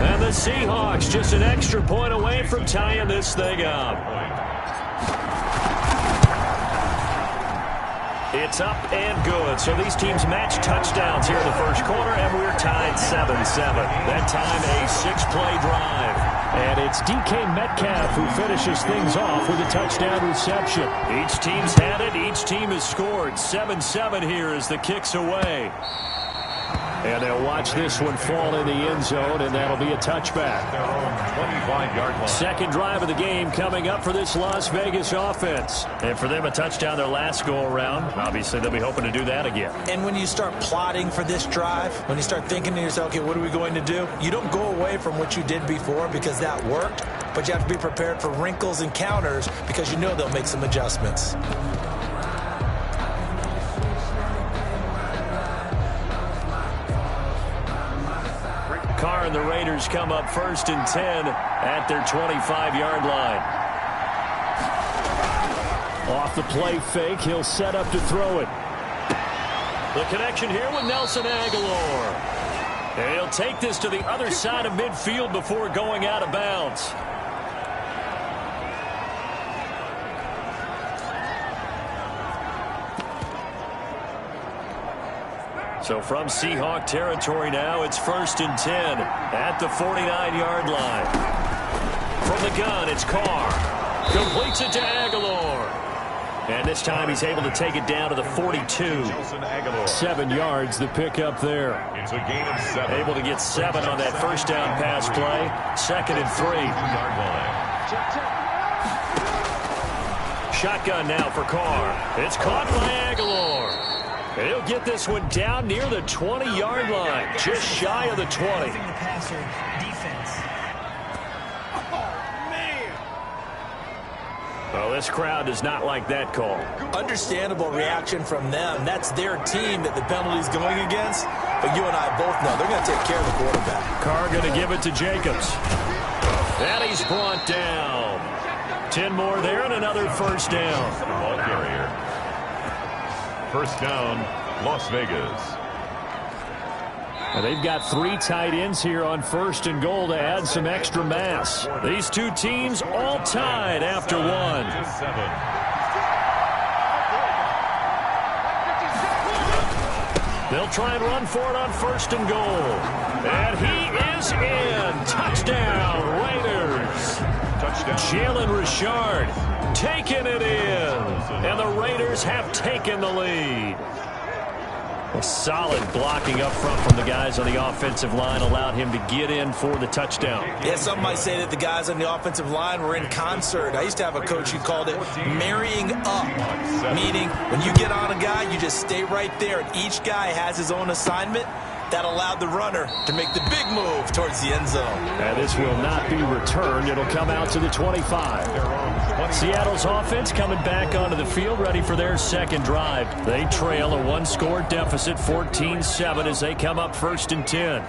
And the Seahawks just an extra point away from tying this thing up. It's up and good. So these teams match touchdowns here in the first quarter, and we're tied 7-7. That time a 6-play drive. And it's DK Metcalf who finishes things off with a touchdown reception. Each team's had it. Each team has scored. 7-7 here as the kick's away. And they'll watch this one fall in the end zone, and that'll be a touchback. Their own 25-yard line. Second drive of the game coming up for this Las Vegas offense. And for them, a touchdown their last go-around. Obviously, they'll be hoping to do that again. And when you start plotting for this drive, when you start thinking to yourself, okay, what are we going to do? You don't go away from what you did before because that worked, but you have to be prepared for wrinkles and counters because you know they'll make some adjustments. Carr and the Raiders come up 1st and 10 at their 25-yard line. Off the play fake, he'll set up to throw it. The connection here with Nelson Agholor. And he'll take this to the other side of midfield before going out of bounds. So from Seahawk territory now, it's 1st and 10 at the 49-yard line. From the gun, it's Carr. Completes it to Agholor. And this time he's able to take it down to the 42. 7 yards, the pickup there. It's a gain of 7. Able to get 7 on that first down pass play. 2nd and 3. Shotgun now for Carr. It's caught by Agholor. He'll get this one down near the 20-yard line, just shy of the 20. Well, this crowd does not like that call. Understandable reaction from them. That's their team that the penalty's going against. But you and I both know they're going to take care of the quarterback. Carr going to give it to Jacobs. And he's brought down. 10 more there and another first down. Ball carrier. First down, Las Vegas. And they've got 3 tight ends here on 1st and goal to add some extra mass. These two teams all tied after 1. They'll try and run for it on 1st and goal. And he is in. Touchdown, Raiders. Touchdown. Jalen Richard taking it in. And the Raiders have taken the lead. A solid blocking up front from the guys on the offensive line allowed him to get in for the touchdown. Yeah, some might say that the guys on the offensive line were in concert. I used to have a coach who called it marrying up, meaning when you get on a guy, you just stay right there, and each guy has his own assignment. That allowed the runner to make the big move towards the end zone. And this will not be returned. It'll come out to the 25. Seattle's offense coming back onto the field, ready for their second drive. They trail a 1-score deficit, 14-7, as they come up 1st and 10.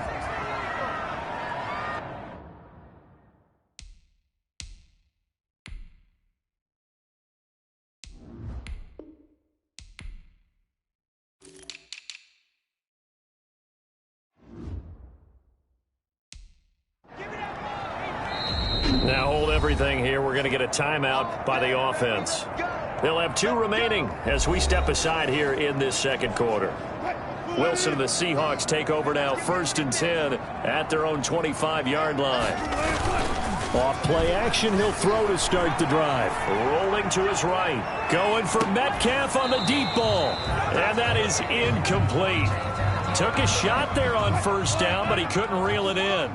Now hold everything here. We're going to get a timeout by the offense. They'll have 2 remaining as we step aside here in this second quarter. Wilson and the Seahawks take over now 1st and 10 at their own 25-yard line. Off play action, he'll throw to start the drive. Rolling to his right. Going for Metcalf on the deep ball. And that is incomplete. Took a shot there on 1st down, but he couldn't reel it in.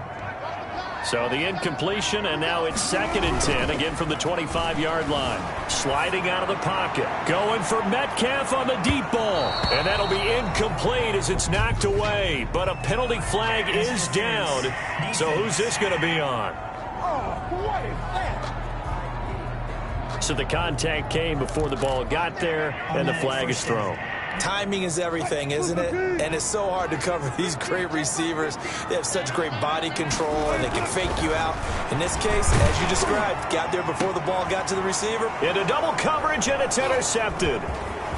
So the incompletion, and now it's 2nd and 10, again from the 25-yard line. Sliding out of the pocket. Going for Metcalf on the deep ball. And that'll be incomplete as it's knocked away. But a penalty flag is down. So who's this going to be on? So the contact came before the ball got there, and the flag is thrown. Timing is everything, isn't it? And it's so hard to cover these great receivers. They have such great body control, and they can fake you out. In this case, as you described, got there before the ball got to the receiver. Into double coverage, and it's intercepted.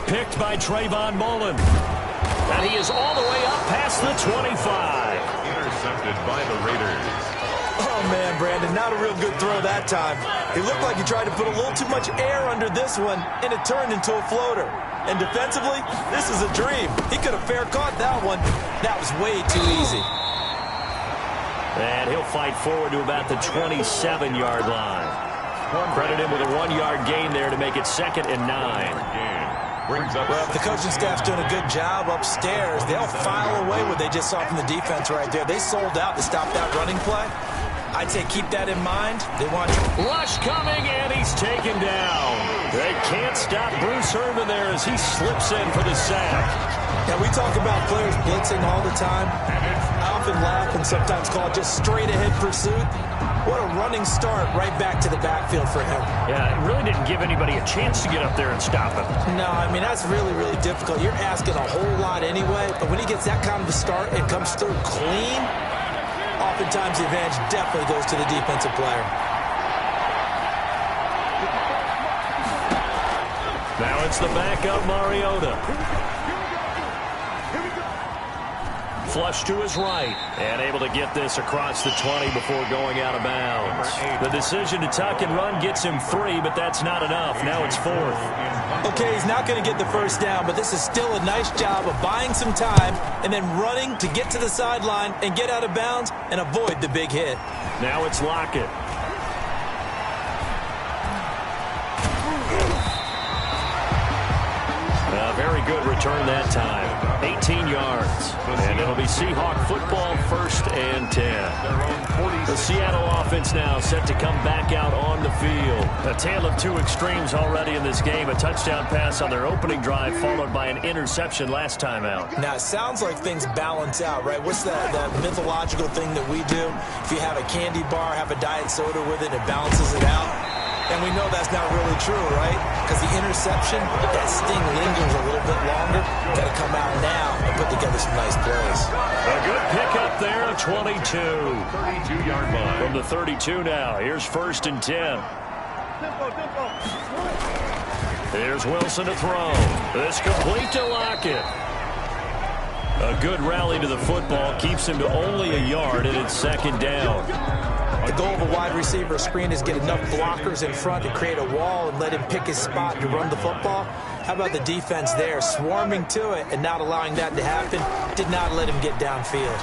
Picked by Trayvon Mullen. And he is all the way up past the 25. Intercepted by the Raiders. Brandon. Not a real good throw that time. It looked like he tried to put a little too much air under this one, and it turned into a floater. And defensively, this is a dream. He could have fair caught that one. That was way too easy. And he'll fight forward to about the 27-yard line. Credit him with a 1-yard gain there to make it 2nd and 9. Well, if the coaching staff's doing a good job upstairs, they'll file away what they just saw from the defense right there. They sold out to stop that running play. I'd say keep that in mind. They want rush coming, and he's taken down. They can't stop Bruce Irvin there as he slips in for the sack. Yeah, we talk about players blitzing all the time. I often laugh and sometimes call it just straight-ahead pursuit. What a running start right back to the backfield for him. Yeah, it really didn't give anybody a chance to get up there and stop him. No, I mean, that's really, really difficult. You're asking a whole lot anyway, but when he gets that kind of a start and comes through clean, oftentimes the advantage definitely goes to the defensive player. Now it's the backup Mariota. Flush to his right, and able to get this across the 20 before going out of bounds. The decision to tuck and run gets him 3, but that's not enough. Now it's 4th. Okay, he's not going to get the first down, but this is still a nice job of buying some time and then running to get to the sideline and get out of bounds and avoid the big hit. Now it's Lockett. Very good return that time. 18 yards. And it'll be Seahawk football, 1st and 10. The Seattle offense now set to come back out on the field. A tale of two extremes already in this game. A touchdown pass on their opening drive followed by an interception last time out. Now, it sounds like things balance out, right? What's that mythological thing that we do? If you have a candy bar, have a diet soda with it, it balances it out. And we know that's not really true, right? Because the interception, that sting lingers a little bit longer. Got to come out now and put together some nice plays. A good pickup there, 22. 32-yard line. From the 32 now. Here's 1st and 10. Here's Wilson to throw. This complete to Lockett. A good rally to the football keeps him to only a yard, and it's 2nd down. The goal of a wide receiver screen is get enough blockers in front to create a wall and let him pick his spot to run the football. How about the defense there, swarming to it and not allowing that to happen? Did not let him get downfield.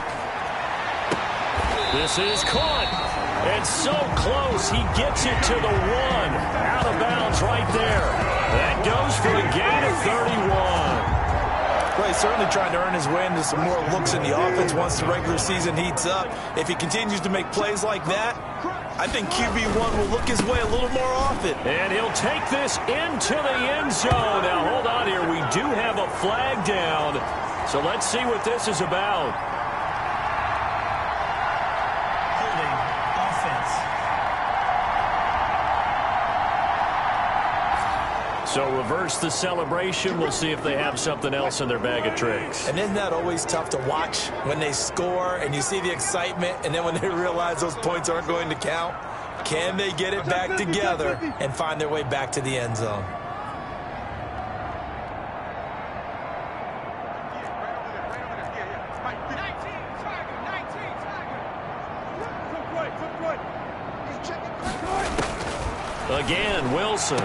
This is caught. And so close, he gets it to the 1. Out of bounds right there. That goes for a gain of 31. Well, he's certainly trying to earn his way into some more looks in the offense once the regular season heats up. If he continues to make plays like that, I think QB1 will look his way a little more often. And he'll take this into the end zone. Now, hold on here. We do have a flag down. So let's see what this is about. Holding offense. So reverse the celebration. We'll see if they have something else in their bag of tricks. And isn't that always tough to watch when they score and you see the excitement and then when they realize those points aren't going to count? Can they get it back together and find their way back to the end zone? Again, Wilson.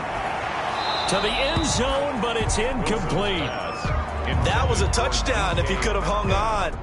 To the end zone, but it's incomplete. That was a touchdown if he could have hung on.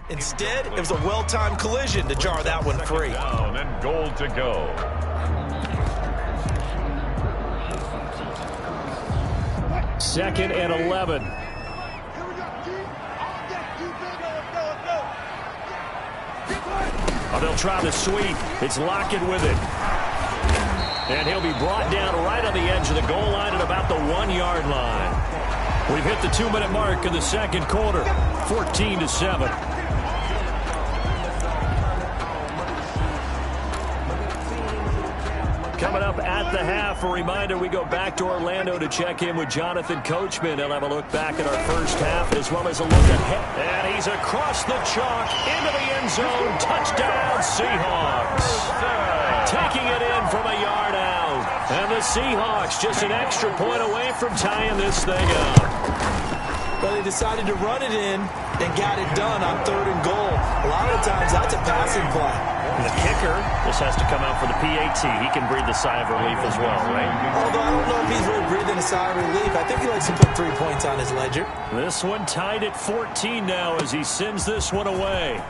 Instead, it was a well-timed collision to jar that one free. Down and goal to go. Second and 11. Oh, they'll try the sweep. It's Lockett with it. And he'll be brought down right on the edge of the goal line at about the 1-yard line. We've hit the 2-minute mark in the second quarter. 14-7. Coming up at the half, a reminder, we go back to Orlando to check in with Jonathan Coachman. He'll have a look back at our first half as well as a look ahead. And he's across the chalk into the end zone. Touchdown, Seahawks. Taking it in from a yard out. And the Seahawks just an extra point away from tying this thing up. But they decided to run it in and got it done on 3rd and goal. A lot of times that's a passing play. And the kicker just has to come out for the PAT. He can breathe a sigh of relief as well, right? Although I don't know if he's really breathing a sigh of relief. I think he likes to put 3 points on his ledger. This one tied at 14 now as he sends this one away.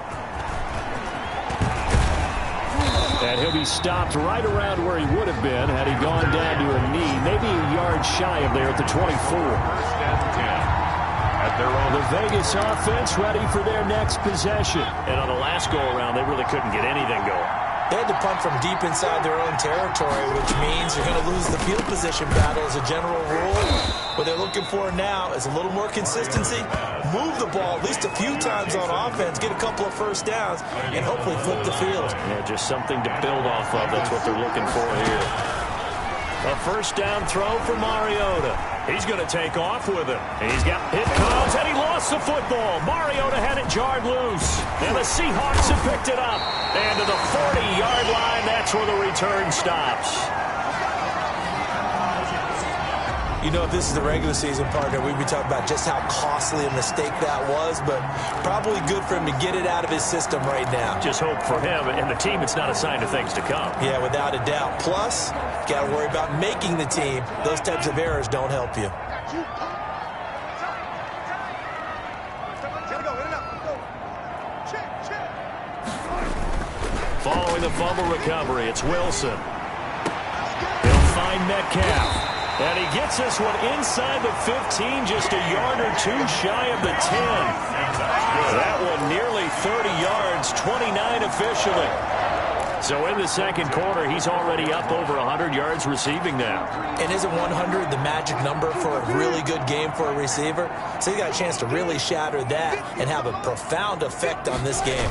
And he'll be stopped right around where he would have been had he gone down to a knee, maybe a yard shy of there at the 24. First and 10. The Vegas offense ready for their next possession. And on the last go-around, they really couldn't get anything going. They had to punt from deep inside their own territory, which means you're going to lose the field position battle as a general rule. What they're looking for now is a little more consistency, move the ball at least a few times on offense, get a couple of first downs, and hopefully flip the field. Yeah, just something to build off of. That's what they're looking for here. A first down throw for Mariota. He's going to take off with it. He's got it comes, and he lost the football. Mariota had it jarred loose. And the Seahawks have picked it up. And to the 40-yard line, that's where the return stops. You know, if this is the regular season, partner, we'd be talking about just how costly a mistake that was, but probably good for him to get it out of his system right now. Just hope for him and the team it's not a sign of things to come. Yeah, without a doubt. Plus, got to worry about making the team. Those types of errors don't help you. Following the fumble recovery, it's Wilson. He'll find Metcalf. And he gets this one inside the 15, just a yard or two shy of the 10. That one nearly 30 yards, 29 officially. So in the second quarter, he's already up over 100 yards receiving now. And isn't 100 the magic number for a really good game for a receiver? So he got a chance to really shatter that and have a profound effect on this game.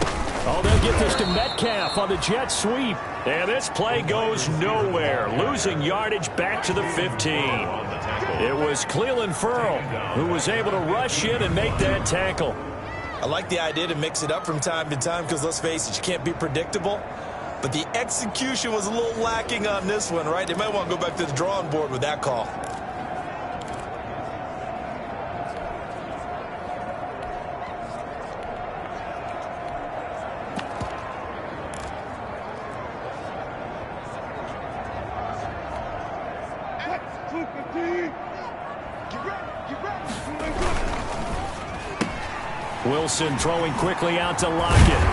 Oh, they'll get this to Metcalf on the jet sweep. And this play goes nowhere, losing yardage back to the 15. It was Clelin Ferrell who was able to rush in and make that tackle. I like the idea to mix it up from time to time because, let's face it, you can't be predictable. But the execution was a little lacking on this one, right? They might want to go back to the drawing board with that call. Wilson throwing quickly out to Lockett.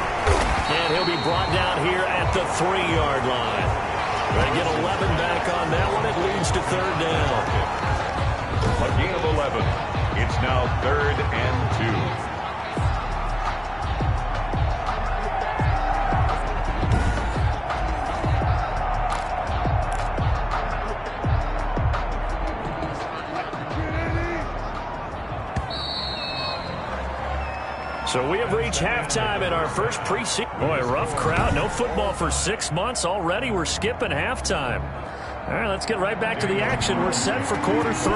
And he'll be brought down here at the 3-yard line. They get 11 back on that one. It leads to 3rd down. A gain of 11. It's now 3rd and 2. So we have reached halftime in our first preseason. Boy, rough crowd. No football for 6 months already. We're skipping halftime. All right, let's get right back to the action. We're set for quarter 3.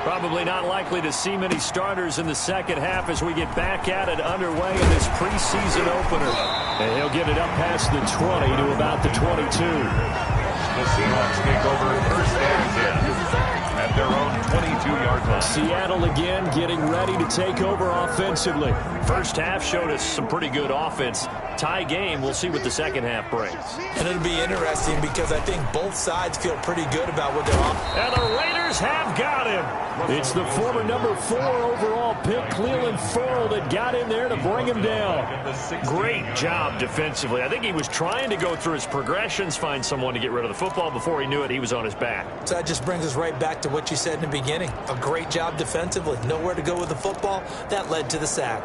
Probably not likely to see many starters in the second half as we get back at it underway in this preseason opener. And he'll get it up past the 20 to about the 22. The Seahawks take over 1st and 10 at their own 22. 22-yard line. Seattle again getting ready to take over offensively. First half showed us some pretty good offense. Tie game, we'll see what the second half brings. And it'll be interesting because I think both sides feel pretty good about what they're on. And the Raiders have got him. It's the former number 4 overall pick, Clelin Ferrell, that got in there to bring him down. Great job defensively. I think he was trying to go through his progressions, find someone to get rid of the football. Before he knew it, he was on his back. So that just brings us right back to what you said in the beginning. A great job defensively. Nowhere to go with the football. That led to the sack.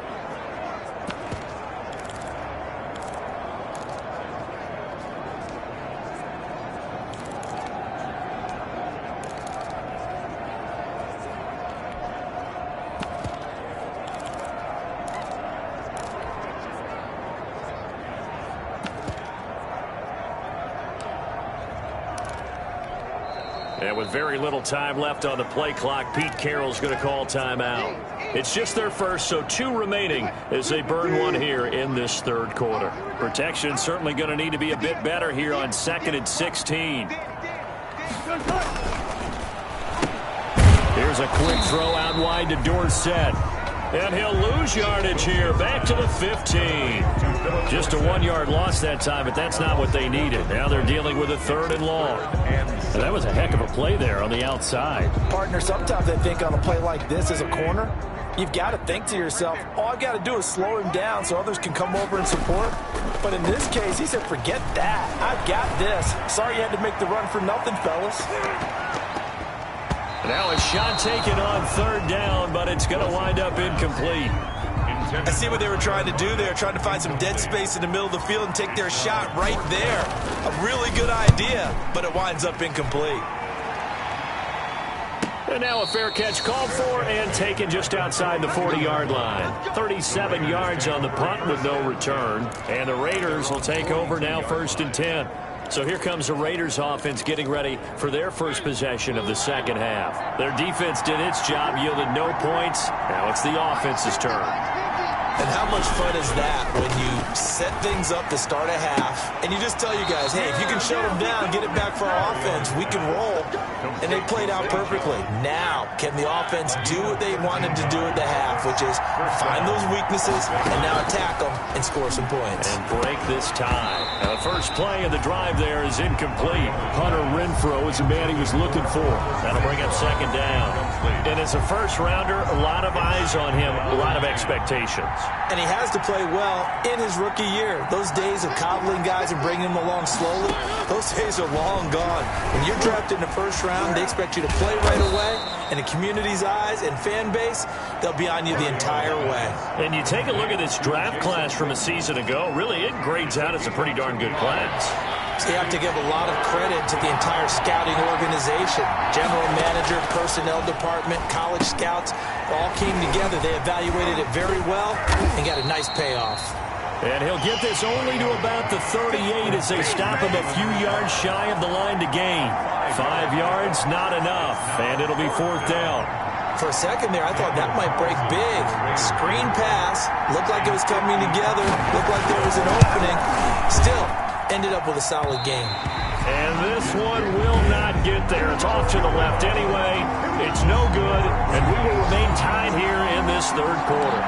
And with very little time left on the play clock, Pete Carroll's going to call timeout. It's just their first, so 2 remaining as they burn one here in this third quarter. Protection certainly going to need to be a bit better here on 2nd and 16. Here's a quick throw out wide to Dorsett. And he'll lose yardage here, back to the 15. Just a 1-yard loss that time, but that's not what they needed. Now they're dealing with a 3rd and long. And that was a heck of a play there on the outside. Partner, sometimes I think on a play like this as a corner, you've got to think to yourself, all I've got to do is slow him down so others can come over and support. But in this case, he said, forget that. I've got this. Sorry you had to make the run for nothing, fellas. Now a shot taken on 3rd down, but it's going to wind up incomplete. I see what they were trying to do there, trying to find some dead space in the middle of the field and take their shot right there. A really good idea, but it winds up incomplete. And now a fair catch called for and taken just outside the 40-yard line. 37 yards on the punt with no return. And the Raiders will take over now 1st and 10. So here comes the Raiders offense getting ready for their first possession of the second half. Their defense did its job, yielded no points. Now it's the offense's turn. And how much fun is that when you set things up to start a half and you just tell you guys, hey, if you can shut them down, get it back for our offense, we can roll. And they played out perfectly. Now, can the offense do what they wanted to do at the half, which is find those weaknesses and now attack them and score some points. And break this tie. Now, the first play of the drive there is incomplete. Hunter Renfrow is the man he was looking for. That'll bring up 2nd down. And as a first rounder, a lot of eyes on him, a lot of expectations. And he has to play well in his rookie year. Those days of coddling guys and bringing them along slowly, those days are long gone. When you're drafted in the first round, they expect you to play right away. And the community's eyes and fan base, they'll be on you the entire way. And you take a look at this draft class from a season ago, really it grades out as a pretty darn good class. So you have to give a lot of credit to the entire scouting organization. General manager, personnel department, college scouts, all came together. They evaluated it very well and got a nice payoff. And he'll get this only to about the 38 as they stop him a few yards shy of the line to gain. 5 yards, not enough, and it'll be 4th down. For a second there, I thought that might break big. Screen pass, looked like it was coming together, looked like there was an opening. Still, ended up with a solid game. And this one will not get there. It's off to the left anyway. It's no good, and we will remain tied here in this third quarter.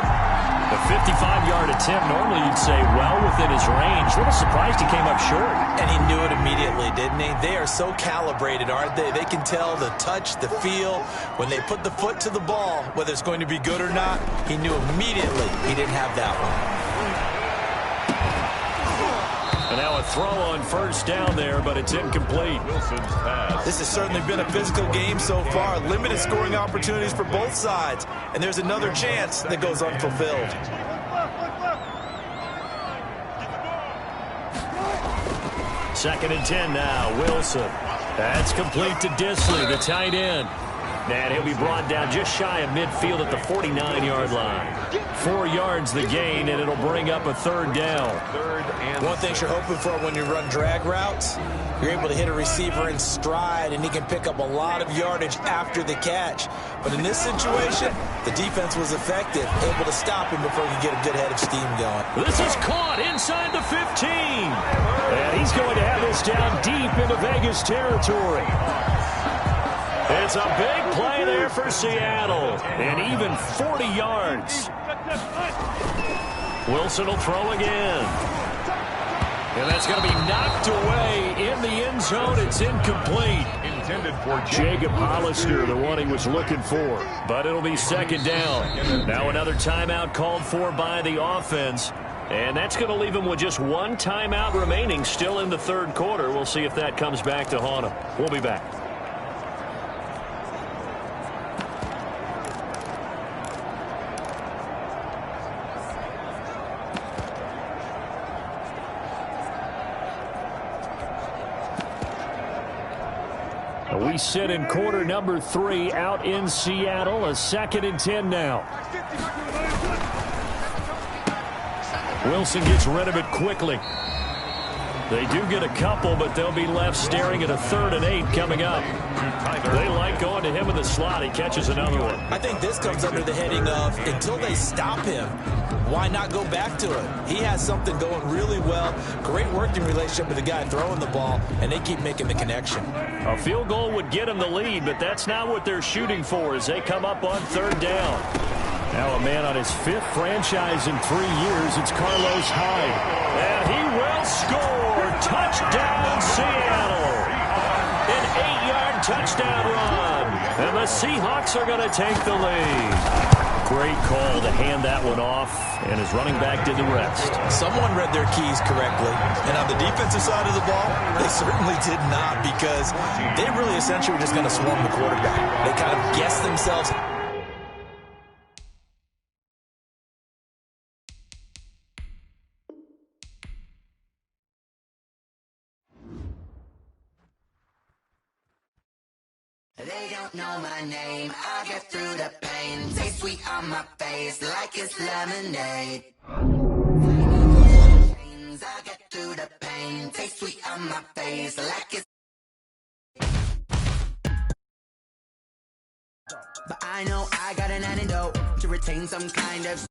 A 55-yard attempt, normally you'd say well within his range. A little surprised he came up short. And he knew it immediately, didn't he? They are so calibrated, aren't they? They can tell the touch, the feel. When they put the foot to the ball, whether it's going to be good or not, he knew immediately he didn't have that one. And now a throw on 1st down there, but it's incomplete. This has certainly been a physical game so far. Limited scoring opportunities for both sides. And there's another chance that goes unfulfilled. Second and 10 now, Wilson. That's complete to Disley, the tight end. And he'll be brought down just shy of midfield at the 49-yard line. 4 yards the gain, and it'll bring up a 3rd down. One thing you're hoping for when you run drag routes, you're able to hit a receiver in stride, and he can pick up a lot of yardage after the catch. But in this situation, the defense was effective, able to stop him before he could get a good head of steam going. This is caught inside the 15. And he's going to have this down deep into Vegas territory. It's a big play there for Seattle, and even 40 yards. Wilson will throw again. And that's going to be knocked away in the end zone. It's incomplete. Intended for Jacob Hollister, the one he was looking for. But it'll be second down. Now another timeout called for by the offense. And that's going to leave him with just one timeout remaining still in the third quarter. We'll see if that comes back to haunt him. We'll be back. We sit in quarter number 3 out in Seattle. A 2nd and 10 now. Wilson gets rid of it quickly. They do get a couple, but they'll be left staring at a 3rd and 8 coming up. They like going to him in the slot. He catches another one. I think this comes under the heading of until they stop him, why not go back to it? He has something going really well. Great working relationship with the guy throwing the ball, and they keep making the connection. A field goal would get him the lead, but that's not what they're shooting for as they come up on 3rd down. Now a man on his 5th franchise in 3 years. It's Carlos Hyde. And he will score. Touchdown, Seattle. An 8-yard touchdown run. And the Seahawks are going to take the lead. Great call to hand that one off, and his running back did the rest. Someone read their keys correctly, and on the defensive side of the ball, they certainly did not, because they really essentially were just going to swarm the quarterback. They kind of guessed themselves. They don't know my name, I get through the pain. Taste sweet on my face like it's lemonade. I get through the pain. Taste sweet on my face like it's. But I know I got an antidote to retain some kind of